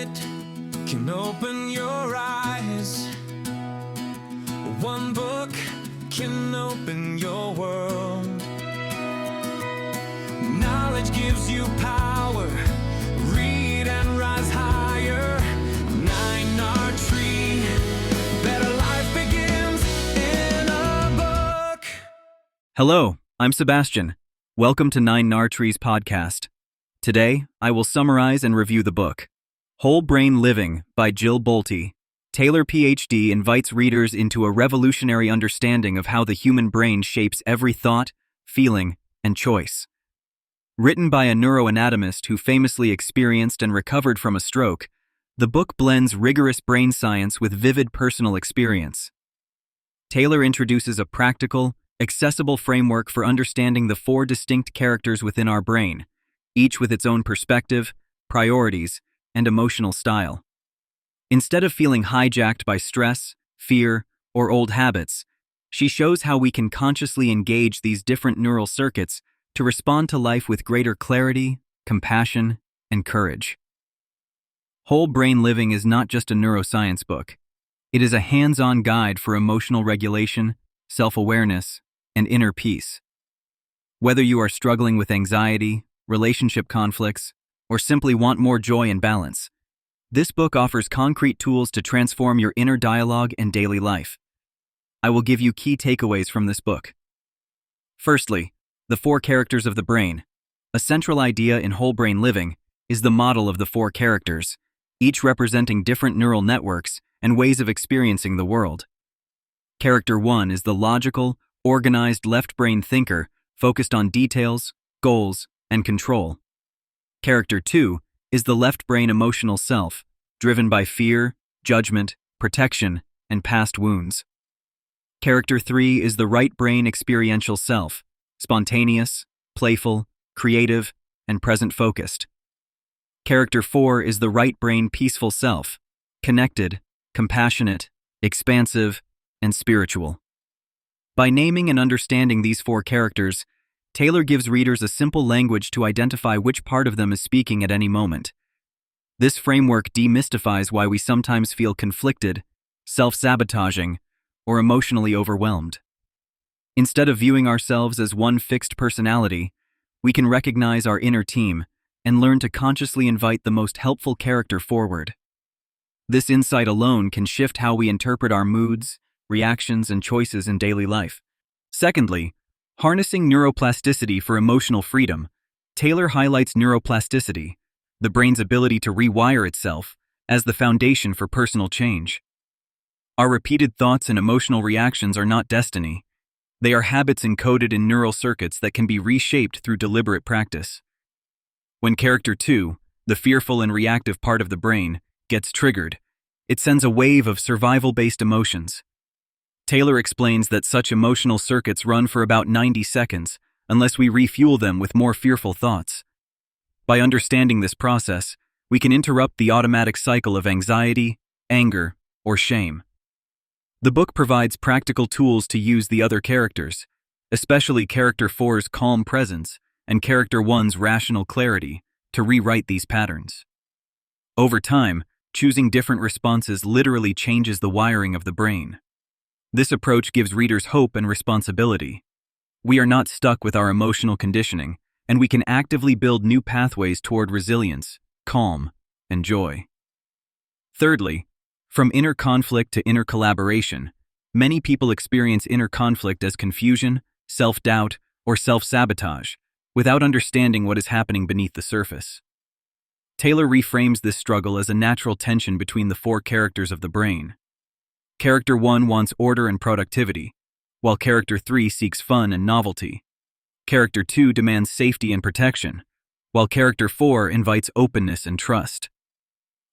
minute can open your eyes. One book can open your world. Knowledge gives you power. Read and rise higher. 9R Tree. Better life begins in a book. Hello, I'm Sebastian. Welcome to 9R Tree's podcast. Today, I will summarize and review the book, Whole Brain Living by Jill Bolte. Taylor, PhD, invites readers into a revolutionary understanding of how the human brain shapes every thought, feeling, and choice. Written by a neuroanatomist who famously experienced and recovered from a stroke, the book blends rigorous brain science with vivid personal experience. Taylor introduces a practical, accessible framework for understanding the 4 distinct characters within our brain, each with its own perspective, priorities, and emotional style. Instead of feeling hijacked by stress, fear, or old habits, she shows how we can consciously engage these different neural circuits to respond to life with greater clarity, compassion, and courage. Whole Brain Living is not just a neuroscience book. It is a hands-on guide for emotional regulation, self-awareness, and inner peace. Whether you are struggling with anxiety, relationship conflicts, or simply want more joy and balance, this book offers concrete tools to transform your inner dialogue and daily life. I will give you key takeaways from this book. Firstly, the 4 characters of the brain. A central idea in Whole Brain Living is the model of the 4 characters, each representing different neural networks and ways of experiencing the world. Character 1 is the logical, organized left brain thinker focused on details, goals, and control. Character 2 is the left brain emotional self, driven by fear, judgment, protection, and past wounds. Character 3 is the right brain experiential self, spontaneous, playful, creative, and present-focused. Character 4 is the right brain peaceful self, connected, compassionate, expansive, and spiritual. By naming and understanding these 4 characters, Taylor gives readers a simple language to identify which part of them is speaking at any moment. This framework demystifies why we sometimes feel conflicted, self-sabotaging, or emotionally overwhelmed. Instead of viewing ourselves as one fixed personality, we can recognize our inner team and learn to consciously invite the most helpful character forward. This insight alone can shift how we interpret our moods, reactions, and choices in daily life. Secondly, harnessing neuroplasticity for emotional freedom. Taylor highlights neuroplasticity, the brain's ability to rewire itself, as the foundation for personal change. Our repeated thoughts and emotional reactions are not destiny. They are habits encoded in neural circuits that can be reshaped through deliberate practice. When character 2, the fearful and reactive part of the brain, gets triggered, it sends a wave of survival-based emotions. Taylor explains that such emotional circuits run for about 90 seconds unless we refuel them with more fearful thoughts. By understanding this process, we can interrupt the automatic cycle of anxiety, anger, or shame. The book provides practical tools to use the other characters, especially character 4's calm presence and character 1's rational clarity, to rewrite these patterns. Over time, choosing different responses literally changes the wiring of the brain. This approach gives readers hope and responsibility. We are not stuck with our emotional conditioning, and we can actively build new pathways toward resilience, calm, and joy. Thirdly, from inner conflict to inner collaboration, many people experience inner conflict as confusion, self-doubt, or self-sabotage, without understanding what is happening beneath the surface. Taylor reframes this struggle as a natural tension between the 4 characters of the brain. Character 1 wants order and productivity, while Character 3 seeks fun and novelty. Character 2 demands safety and protection, while Character 4 invites openness and trust.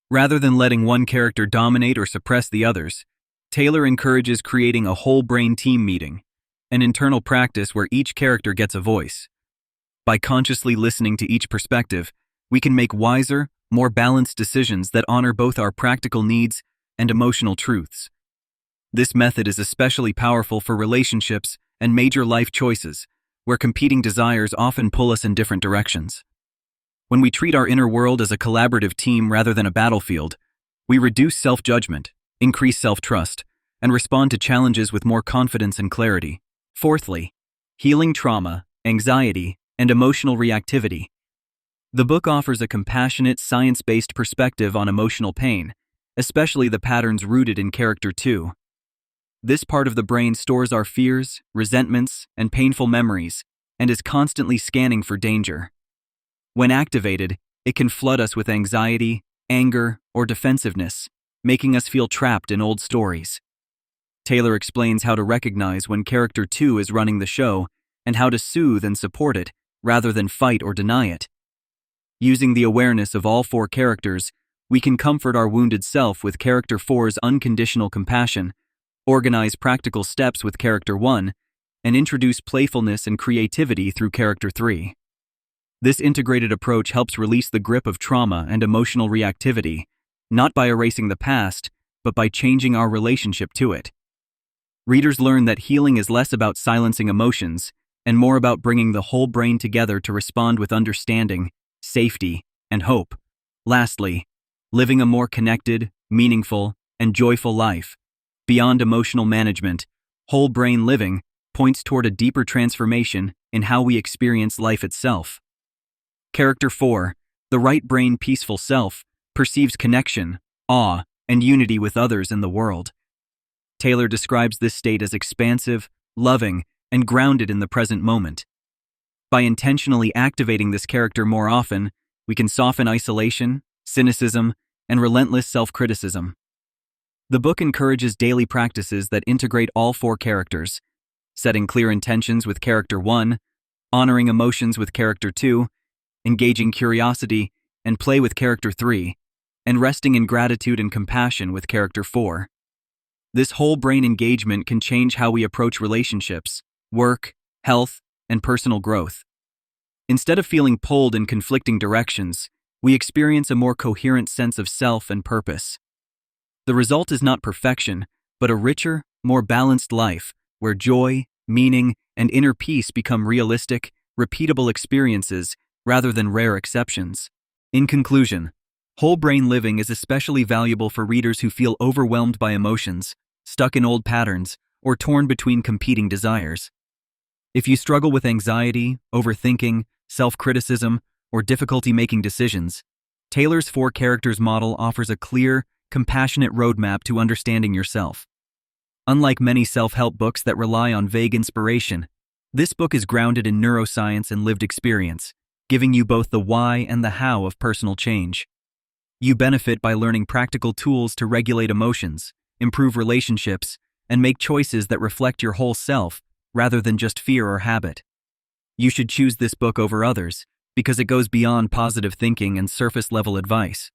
Rather than letting one character dominate or suppress the others, Taylor encourages creating a whole brain team meeting, an internal practice where each character gets a voice. By consciously listening to each perspective, we can make wiser, more balanced decisions that honor both our practical needs and emotional truths. This method is especially powerful for relationships and major life choices, where competing desires often pull us in different directions. When we treat our inner world as a collaborative team rather than a battlefield, we reduce self-judgment, increase self-trust, and respond to challenges with more confidence and clarity. Fourthly, healing trauma, anxiety, and emotional reactivity. The book offers a compassionate, science-based perspective on emotional pain, especially the patterns rooted in Character 2. This part of the brain stores our fears, resentments, and painful memories, and is constantly scanning for danger. When activated, it can flood us with anxiety, anger, or defensiveness, making us feel trapped in old stories. Taylor explains how to recognize when Character 2 is running the show and how to soothe and support it rather than fight or deny it. Using the awareness of all 4 characters, we can comfort our wounded self with Character 4's unconditional compassion, organize practical steps with Character 1, and introduce playfulness and creativity through Character 3. This integrated approach helps release the grip of trauma and emotional reactivity, not by erasing the past, but by changing our relationship to it. Readers learn that healing is less about silencing emotions and more about bringing the whole brain together to respond with understanding, safety, and hope. Lastly, living a more connected, meaningful, and joyful life. Beyond emotional management, whole brain living points toward a deeper transformation in how we experience life itself. Character 4, the right brain peaceful self, perceives connection, awe, and unity with others in the world. Taylor describes this state as expansive, loving, and grounded in the present moment. By intentionally activating this character more often, we can soften isolation, cynicism, and relentless self-criticism. The book encourages daily practices that integrate all 4 characters, setting clear intentions with Character 1, honoring emotions with Character 2, engaging curiosity and play with Character 3, and resting in gratitude and compassion with Character 4. This whole brain engagement can change how we approach relationships, work, health, and personal growth. Instead of feeling pulled in conflicting directions, we experience a more coherent sense of self and purpose. The result is not perfection, but a richer, more balanced life where joy, meaning, and inner peace become realistic, repeatable experiences rather than rare exceptions. In conclusion, whole brain living is especially valuable for readers who feel overwhelmed by emotions, stuck in old patterns, or torn between competing desires. If you struggle with anxiety, overthinking, self-criticism, or difficulty making decisions, Taylor's 4 characters model offers a clear, compassionate roadmap to understanding yourself. Unlike many self-help books that rely on vague inspiration, this book is grounded in neuroscience and lived experience, giving you both the why and the how of personal change. You benefit by learning practical tools to regulate emotions, improve relationships, and make choices that reflect your whole self rather than just fear or habit. You should choose this book over others because it goes beyond positive thinking and surface-level advice.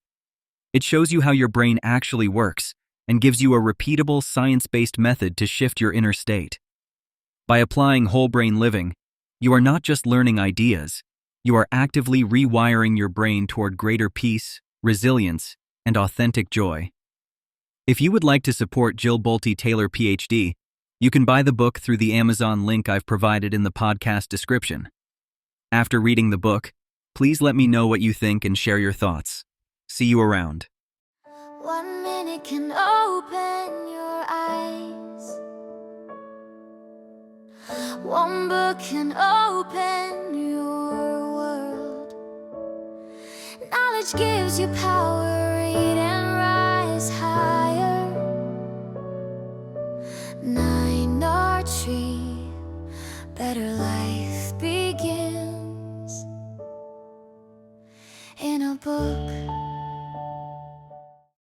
It shows you how your brain actually works and gives you a repeatable, science-based method to shift your inner state. By applying whole brain living, you are not just learning ideas, you are actively rewiring your brain toward greater peace, resilience, and authentic joy. If you would like to support Jill Bolte Taylor PhD, you can buy the book through the Amazon link I've provided in the podcast description. After reading the book, please let me know what you think and share your thoughts. See you around. 1 minute can open your eyes. 1 book can open your world. Knowledge gives you power, read and rise higher. 9 or tree, better life.